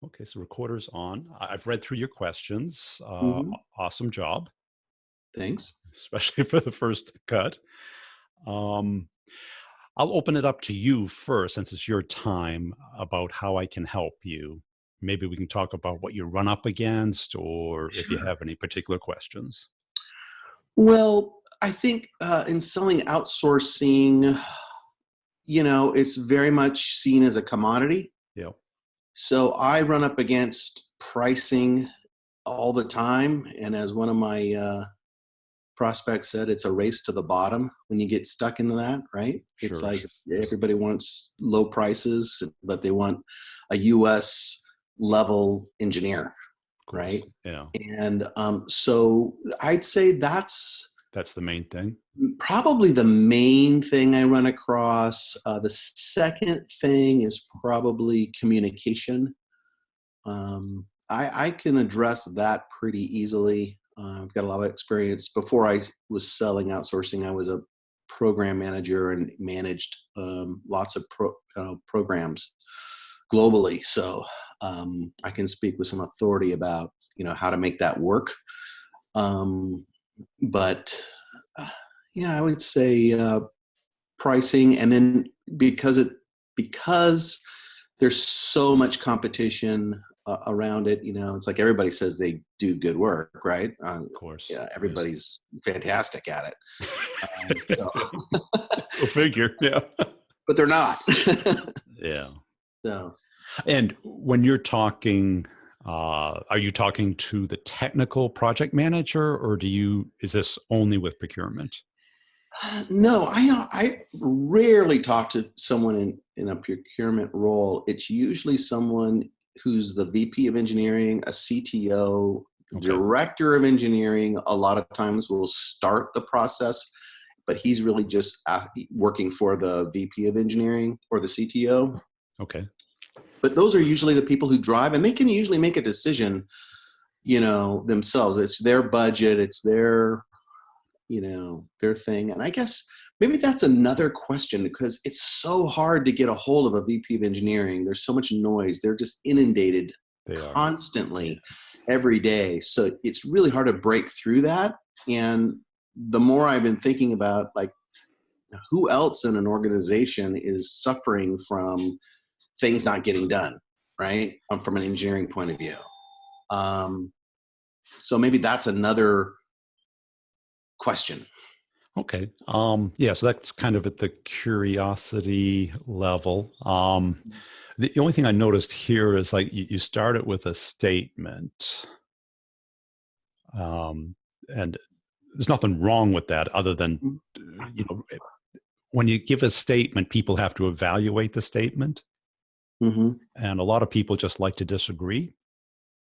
Okay, so recorder's on. I've read through your questions. Hmm. Awesome job, Thanks. especially for the first cut. Um, I'll open it up to you first, since it's your time, about how I can help you. Maybe we can talk about what you run up against, or if you Sure. have any particular questions. Well, I think in selling outsourcing, it's very much seen as a commodity. Yeah, So I run up against pricing all the time. And as one of my prospects said, it's a race to the bottom when you get stuck into that, right? It's sure. like everybody wants low prices, but they want a US level engineer, Of course. right? Yeah, And so I'd say that's that's the main thing. probably the main thing I run across. The second thing is probably communication. I can address that pretty easily. I've got a lot of experience. Before I was selling outsourcing, I was a program manager and managed lots of programs globally. So I can speak with some authority about how to make that work. Um, but uh, yeah, I would say pricing, and then because there's so much competition around it. It's like everybody says they do good work, right? Of course. Yeah, Yes. everybody's fantastic at it, so, Go figure. Yeah. but they're not. Yeah. So And when you're talking, are you talking to the technical project manager, or is this only with procurement? no, I rarely talk to someone in a procurement role. It's usually someone who's the VP of engineering, a CTO, Okay. director of engineering. A lot of times will start the process, but he's really just working for the VP of engineering or the CTO. Okay. But those are usually the people who drive, and they can usually make a decision, themselves. It's their budget, it's their thing. And I guess maybe that's another question, because it's so hard to get a hold of a VP of engineering. There's so much noise. They're just inundated They are. constantly Yes. every day. So it's really hard to break through that. And the more I've been thinking about, like, who else in an organization is suffering from things not getting done, right? From an engineering point of view. Um, so maybe that's another question. Okay. Yeah, so that's kind of at the curiosity level. The only thing I noticed here is, like, you started with a statement. Um, and there's nothing wrong with that, other than, you know, when you give a statement, people have to evaluate the statement. Mm-hmm. And a lot of people just like to disagree.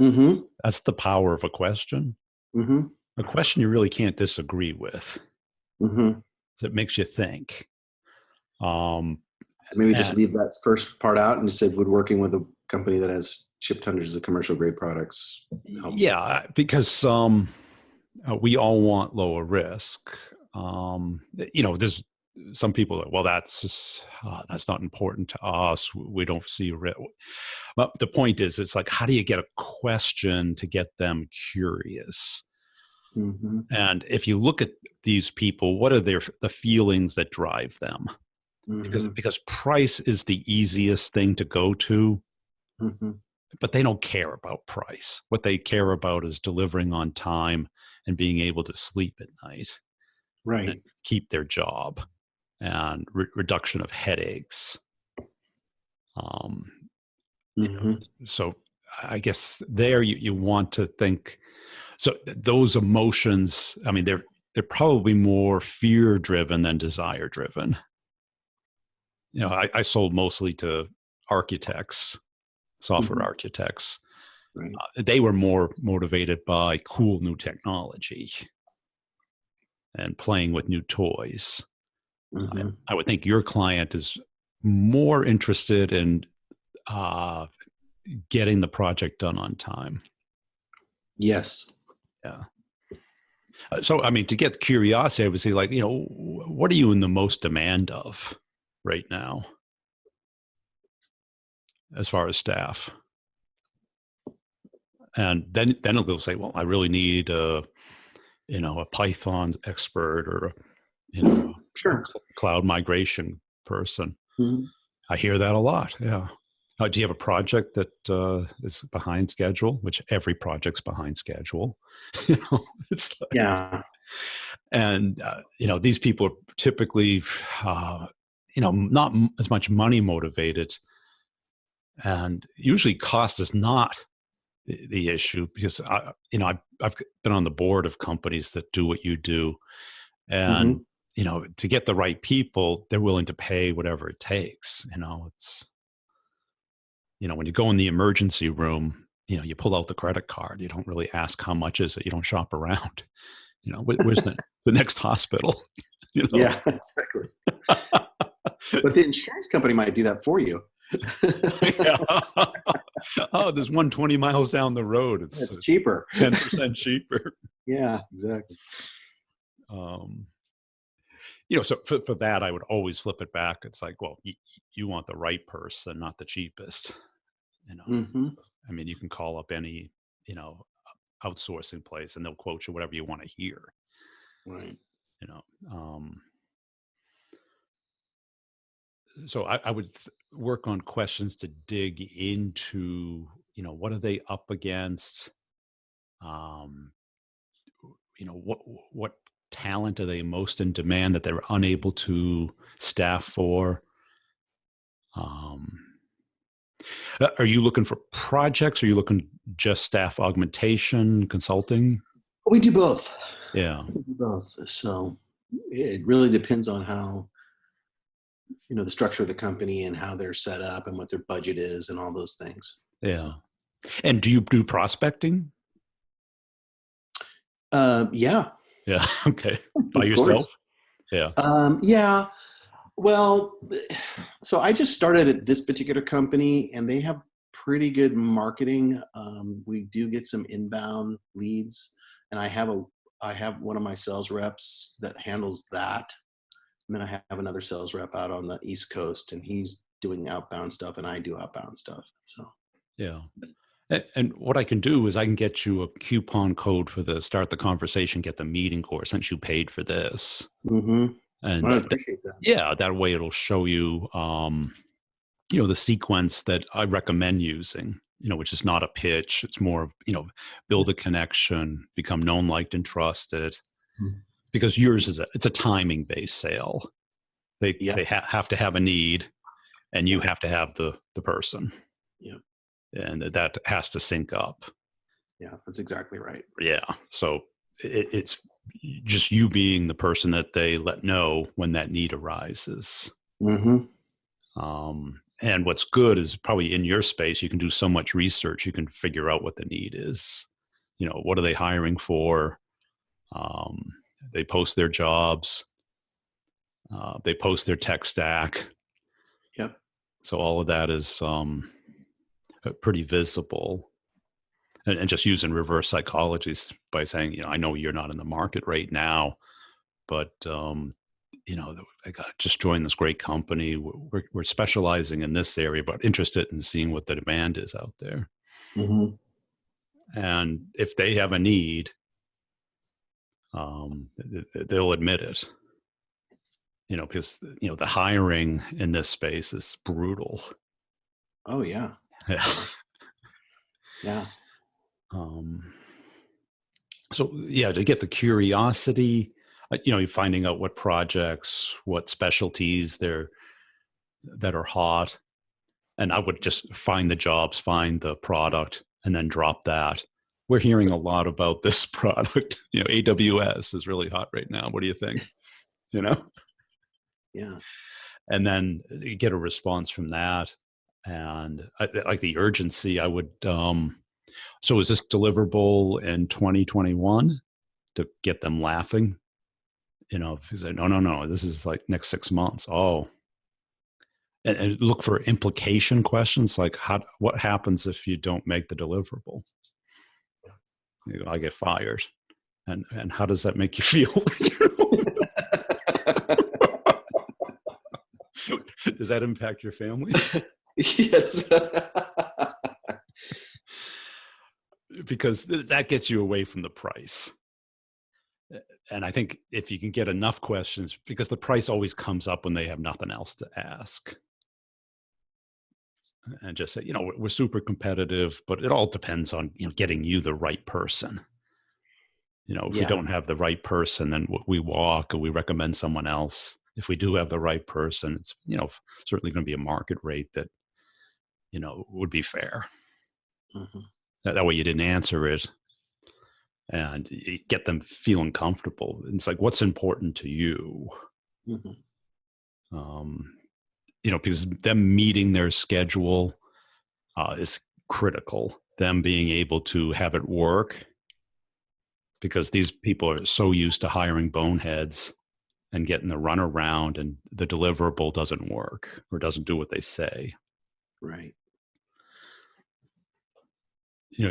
Mm-hmm. That's the power of a question. Mm-hmm. A question you really can't disagree with. Mm-hmm. So it makes you think. Um, So maybe just and leave that first part out and just say woodworking with a company that has shipped hundreds of commercial grade products helps. yeah, because we all want lower risk. There's some people that, well, that's not important to us. We don't see risk. But the point is, it's like, how do you get a question to get them curious? Mm-hmm. And if you look at these people, what are the feelings that drive them? Because Mm-hmm. because price is the easiest thing to go to, Mm-hmm. but they don't care about price. What they care about is delivering on time and being able to sleep at night and Right. keep their job, and reduction of headaches. Um, Mm-hmm. so I guess there you want to think. So those emotions, I mean, they're probably more fear driven than desire driven. I sold mostly to architects, software Mm-hmm. architects. Right. They were more motivated by cool new technology and playing with new toys. Mm-hmm. I would think your client is more interested in uh, getting the project done on time. Yes. Yeah. So, I mean, to get curiosity, I would say, like, what are you in the most demand of right now as far as staff? and then they'll say, well, I really need a Python expert or a Sure. cloud migration person. Mhm. I hear that a lot. Yeah. Do you have a project that is behind schedule? Which every project's behind schedule. It's like, Yeah. and these people are typically, not as much money motivated, and usually cost is not the issue because I've been on the board of companies that do what you do, and Hmm. to get the right people, they're willing to pay whatever it takes. It's when you go in the emergency room, you pull out the credit card. You don't really ask how much is it. You don't shop around. Where's the next hospital? Yeah, exactly. But the insurance company might do that for you. Yeah. Oh, there's one 20 miles down the road. It's It's cheaper. 10% cheaper. Yeah, exactly. Um, so for that, I would always flip it back. It's like, well, you want the right person, not the cheapest. Hmm. I mean, you can call up any, you know, outsourcing place and they'll quote you whatever you want to hear, Right. you know. So I would work on questions to dig into, what are they up against? Um, what talent are they most in demand that they're unable to staff for? Um, are you looking for projects? Are you looking just staff augmentation, consulting? We do both. Yeah, We do both. So it really depends on how, the structure of the company and how they're set up and what their budget is and all those things. So, yeah. And do you do prospecting? yeah, Yeah. Okay. By of course. yourself? Yeah. Yeah. Well, so I just started at this particular company and they have pretty good marketing. We do get some inbound leads and I have one of my sales reps that handles that. And then I have another sales rep out on the East Coast and he's doing outbound stuff and I do outbound stuff. So, Yeah. And what I can do is I can get you a coupon code for the Start the Conversation, Get the Meeting course since you paid for this. hmm And I appreciate that. yeah, that way it'll show you, the sequence that I recommend using, which is not a pitch. It's more of, build a connection, become known, liked, and trusted. Mhm. Because yours it's a timing based sale. They Yeah. have to have a need, and you Yeah. have to have the person, Yeah. and that has to sync up. Yeah. That's exactly right. Yeah. So it's just you being the person that they let know when that need arises. Hmm. And what's good is probably in your space, you can do so much research, you can figure out what the need is. What are they hiring for? Um, they post their jobs, they post their tech stack. Yep. So all of that is pretty visible. And just using reverse psychology by saying, I know you're not in the market right now, but I just joined this great company. We're specializing in this area, but interested in seeing what the demand is out there. Hmm. And if they have a need, they'll admit it. Because the hiring in this space is brutal. Oh yeah. Yeah. Yeah. Um, so yeah, to get the curiosity, you're finding out what projects, what specialties that are hot, and I would just find the jobs, find the product, and then drop that. We're hearing a lot about this product. AWS is really hot right now. What do you think? You know, Yeah. and then you get a response from that, and like the urgency. I would. So is this deliverable in 2021 to get them laughing? If you say no, this is like next 6 months. Oh, and look for implication questions like what happens if you don't make the deliverable? I get fired. And how does that make you feel? Does that impact your family? Yes. because that gets you away from the price. And I think if you can get enough questions, because the price always comes up when they have nothing else to ask. And just say, we're super competitive, but it all depends on, getting you the right person. If we don't have the right person, then we walk or we recommend someone else. If we do have the right person, it's, certainly going to be a market rate that, would be fair. Mm-hmm. That way you didn't answer it and you get them feeling comfortable. It's like, what's important to you? Mm-hmm. Because them meeting their schedule is critical. Them being able to have it work, because these people are so used to hiring boneheads and getting the runaround, and the deliverable doesn't work or doesn't do what they say. Right.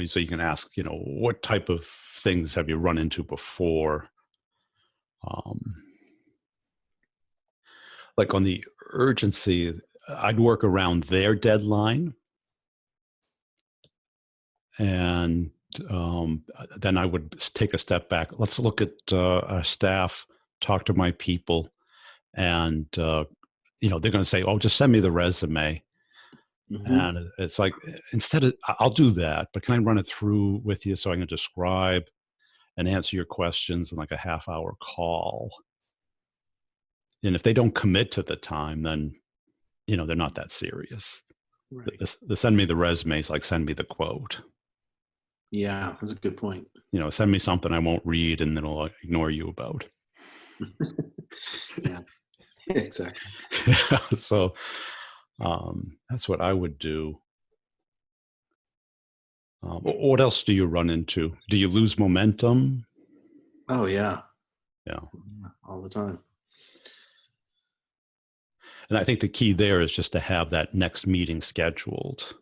So you can ask, what type of things have you run into before? Like on the urgency, I'd work around their deadline. And then I would take a step back. Let's look at our staff, talk to my people, and they're going to say, "Oh, just send me the resume." Mm-hmm. And it's like, instead of, I'll do that, but can I run it through with you so I can describe and answer your questions in like a half-hour call? And if they don't commit to the time, then they're not that serious. Right. The send me the resume is like send me the quote. Yeah, that's a good point. Send me something I won't read and then I'll ignore you about. Yeah, exactly. So that's what I would do. What else do you run into? Do you lose momentum? Oh, yeah. Yeah. All the time. And I think the key there is just to have that next meeting scheduled.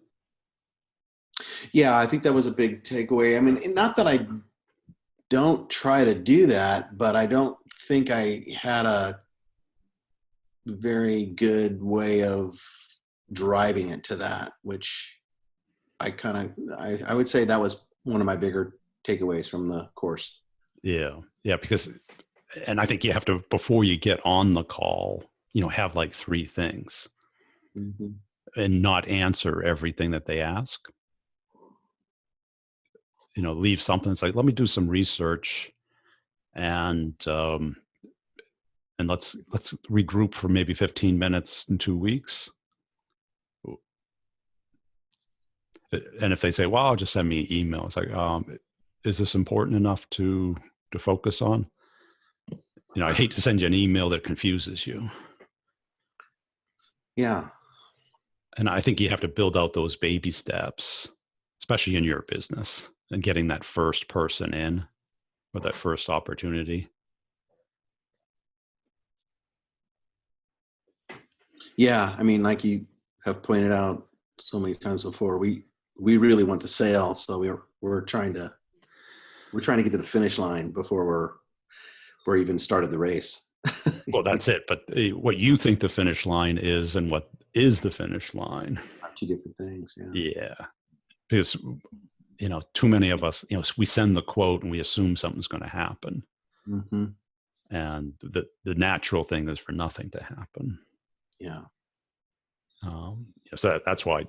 Yeah, I think that was a big takeaway. I mean, not that I don't try to do that, but I don't think I had a very good way of driving it to that, which I would say that was one of my bigger takeaways from the course. Yeah. Because, and I think you have to, before you get on the call, have like 3 things. Mm-hmm. And not answer everything that they ask. Leave something. It's like, let me do some research, and let's regroup for maybe 15 minutes in 2 weeks. And if they say, well, just send me an email, it's like, is this important enough to focus on? I hate to send you an email that confuses you. Yeah. And I think you have to build out those baby steps, especially in your business, and getting that first person in or that first opportunity. Yeah. I mean, like you have pointed out so many times before, we really want the sale. So we're trying to get to the finish line before we're even started the race. Well, that's it. But what you think the finish line is and what is the finish line. 2 different things. Yeah. Yeah. Because, too many of us, we send the quote and we assume something's going to happen. Mm-hmm. And the natural thing is for nothing to happen. Yeah. So that's why,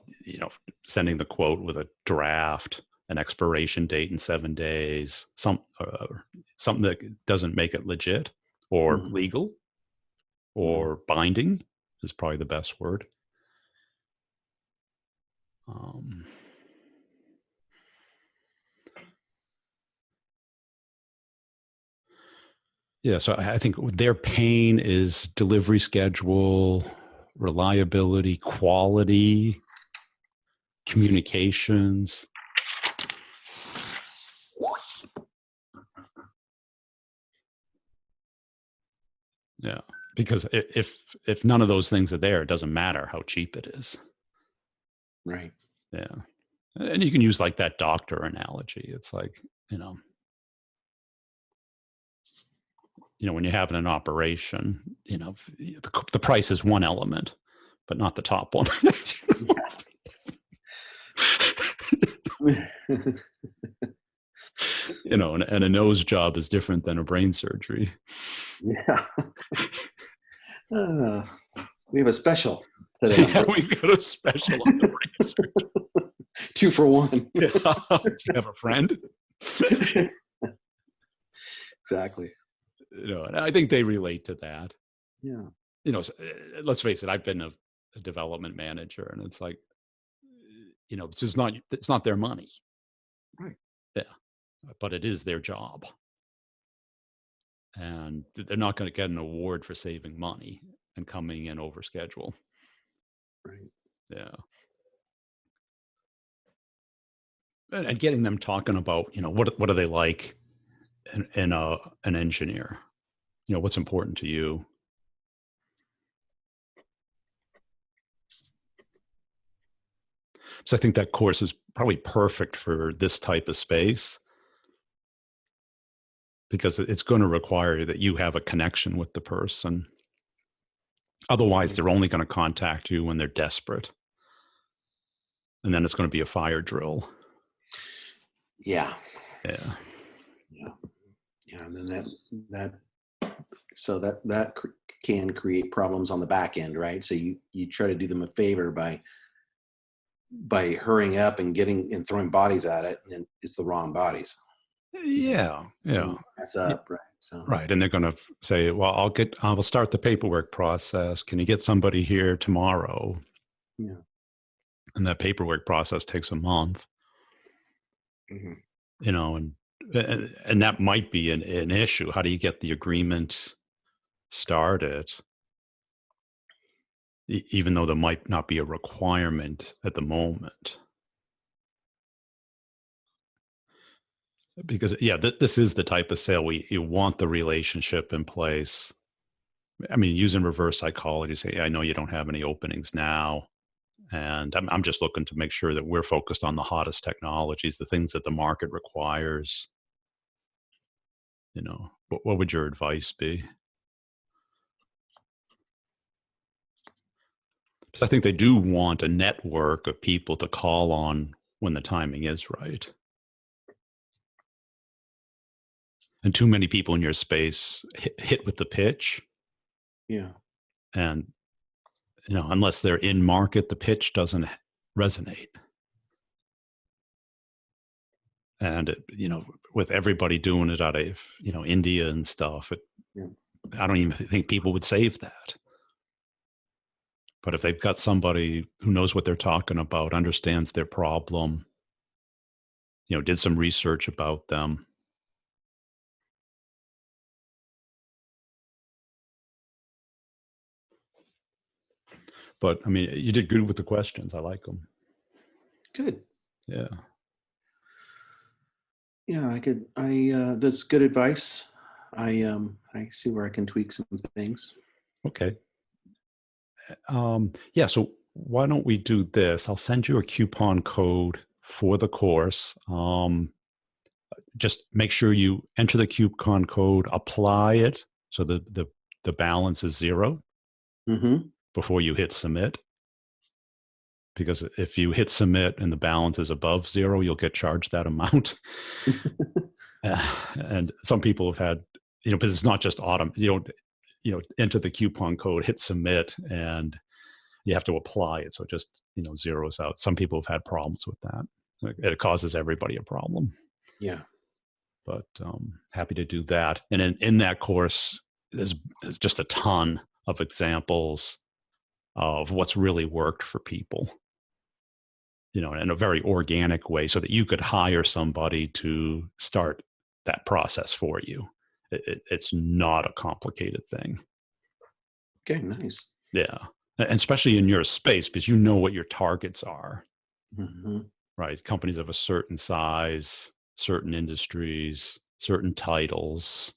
sending the quote with a draft, an expiration date in 7 days, something that doesn't make it legit or legal or binding is probably the best word. Yeah, so I think their pain is delivery schedule, reliability, quality, communications. Yeah, because if none of those things are there, it doesn't matter how cheap it is. Right. Yeah, and you can use like that doctor analogy. It's like, when you're having an operation, the price is one element, but not the top one. And a nose job is different than a brain surgery. Yeah. Uh, we have a special today. Yeah, we've got a special on the brain surgery. 2 for 1. Yeah. Do you have a friend? Exactly. And I think they relate to that. Yeah. Let's face it, I've been a development manager, and it's like, it's not their money. Right. Yeah. But it is their job. And they're not going to get an award for saving money and coming in over schedule. Right. Yeah. And getting them talking about, what do they like in an engineer? What's important to you? So I think that course is probably perfect for this type of space, because it's going to require that you have a connection with the person. Otherwise, they're only going to contact you when they're desperate. And then it's going to be a fire drill. Yeah. Yeah. Yeah. Yeah. And then that can create problems on the back end, right? So you try to do them a favor by hurrying up and throwing bodies at it, and then it's the wrong bodies. Yeah. Yeah. Mess up, right? So right. And they're going to say, well, I'll start the paperwork process. Can you get somebody here tomorrow? Yeah. And that paperwork process takes a month. Mm-hmm. And that might be an issue. How do you get the agreement started, even though there might not be a requirement at the moment? Because this is the type of sale you want the relationship in place. I mean, using reverse psychology, say, I know you don't have any openings now, and I'm just looking to make sure that we're focused on the hottest technologies, the things that the market requires. What would your advice be? Because I think they do want a network of people to call on when the timing is right. And too many people in your space hit with the pitch. Yeah. And, unless they're in market, the pitch doesn't resonate. And, with everybody doing it out of, India and stuff, I don't even think people would save that. But if they've got somebody who knows what they're talking about, understands their problem, did some research about them. But I mean, you did good with the questions. I like them. Good. Yeah. Yeah, that's good advice. I see where I can tweak some things. Okay. Yeah. So why don't we do this? I'll send you a coupon code for the course. Just make sure you enter the coupon code, apply it, so the balance is 0 before you hit submit. Because if you hit submit and the balance is above 0, you'll get charged that amount. And some people have had, because it's not just enter the coupon code, hit submit, and you have to apply it. So it just, zeroes out. Some people have had problems with that. It causes everybody a problem. Yeah. But happy to do that. And in that course, there's just a ton of examples of what's really worked for people, in a very organic way, so that you could hire somebody to start that process for you. It's not a complicated thing. Okay, nice. Yeah. And especially in your space, because you know what your targets are, right? Companies of a certain size, certain industries, certain titles.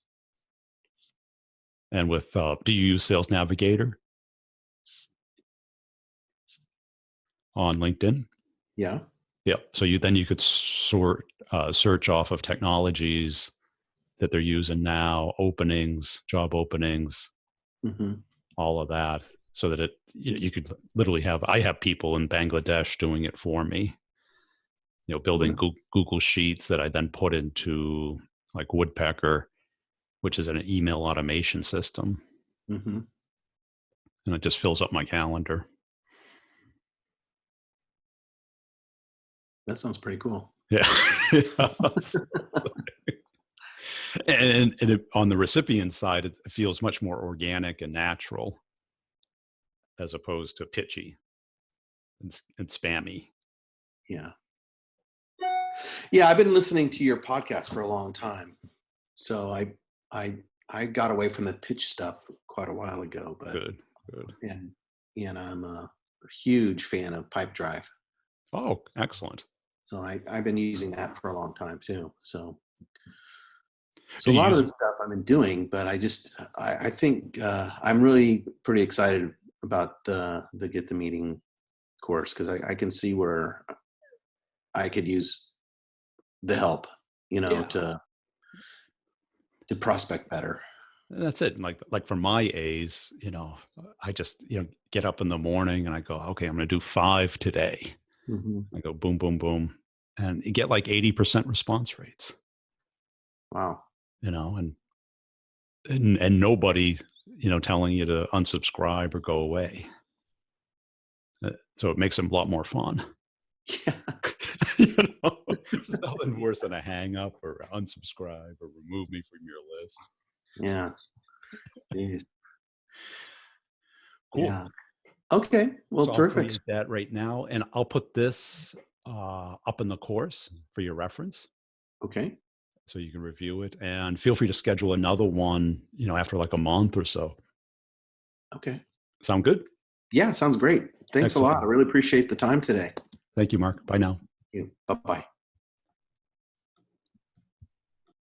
And with, do you use Sales Navigator on LinkedIn? Yeah. Yeah. So you could search off of technologies that they're using now, openings, job openings, all of that, so that you could literally I have people in Bangladesh doing it for me. building Google Sheets that I then put into like Woodpecker, which is an email automation system. Mm-hmm. And it just fills up my calendar. That sounds pretty cool. Yeah. and on the recipient side, it feels much more organic and natural as opposed to pitchy and spammy. Yeah. Yeah, I've been listening to your podcast for a long time. So I got away from the pitch stuff quite a while ago, but Good. and I'm a huge fan of Pipedrive. Oh, excellent. So I've been using that for a long time too. So Do a you lot of use the stuff I've been doing, but I think I'm really pretty excited about the Get the Meeting course, because I can see where I could use the help, to prospect better. That's it. Like for my A's, I just, get up in the morning and I go, okay, I'm going to do 5 today. Mm-hmm. I go boom, boom, boom. And you get like 80% response rates, Wow. and nobody, telling you to unsubscribe or go away. So it makes them a lot more fun. Yeah. Nothing worse than a hang up or unsubscribe or remove me from your list. Yeah. Jeez. Cool. Yeah. Okay. Well, So I'll terrific. create that right now, and I'll put this up in the course for your reference, Okay. so you can review it. And feel free to schedule another one, after like a month or so. Okay. Sound good? Yeah, sounds great. Thanks a lot. I Excellent. really appreciate the time today. Thank you, Mark. Bye now. Bye-bye.